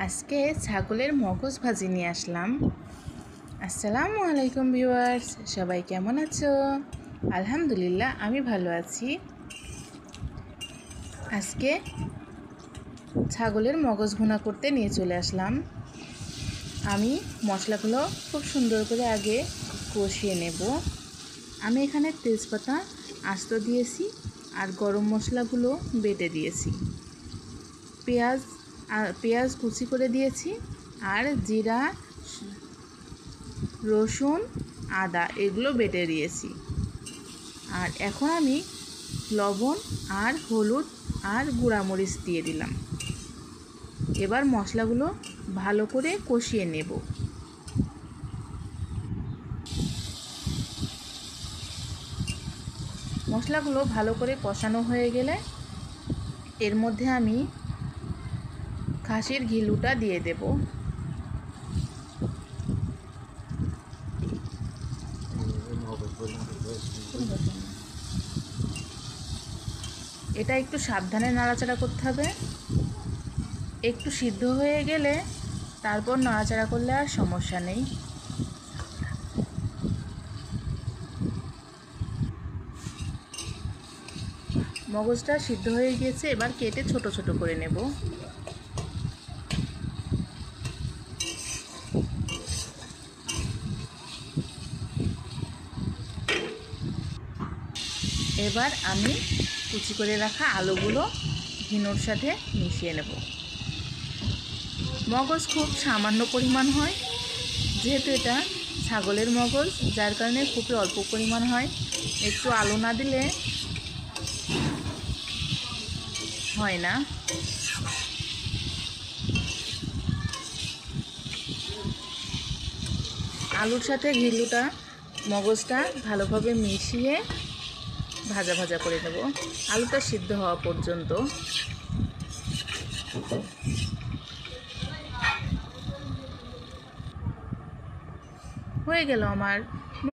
আজকে ছাগলের মগজ ভাজি নিয়ে আসলাম। আসসালামু আলাইকুম ভিউয়ার্স, সবাই কেমন আছো? আলহামদুলিল্লাহ, আমি ভালো আছি। আজকে ছাগলের মগজ ভুনা করতে নিয়ে চলে আসলাম। আমি মশলাগুলো খুব সুন্দর করে আগে কষিয়ে নেব। আমি এখানে তেজপাতা আস্ত দিয়েছি আর গরম মশলাগুলো বেটে দিয়েছি। পেঁয়াজ কুচি করে দিয়েছি আর জিরা, রসুন, আদা এগুলো বেটে দিয়েছি। আর এখন আমি লবণ আর হলুদ আর গুঁড়ামরিচ দিয়ে দিলাম। এবার মশলাগুলো ভালো করে কষিয়ে নেব। মশলাগুলো ভালো করে কষানো হয়ে গেলে এর মধ্যে আমি খাসির ঘিলুটা দিয়ে দেব। এটা একটু সাবধানে নাড়াচাড়া করতে হবে। একটু সিদ্ধ হয়ে গেলে তারপর নাড়াচাড়া করলে আর সমস্যা নেই। মগজটা সিদ্ধ হয়ে গিয়েছে, এবার কেটে ছোট ছোট করে নেব। এবার আমি কুচি করে রাখা আলুগুলো ঘিনুর সাথে মিশিয়ে নেব। মগজ খুব সামান্য পরিমাণ হয়, যেহেতু এটা ছাগলের মগজ, যার কারণে খুবই অল্প পরিমাণ হয়। একটু আলু না দিলে হয় না। আলুর সাথে ঘিলুটা মগজটা ভালোভাবে মিশিয়ে ভাজা ভাজা করে নেব আলুটা সিদ্ধ হওয়া পর্যন্ত। হয়ে গেল আমার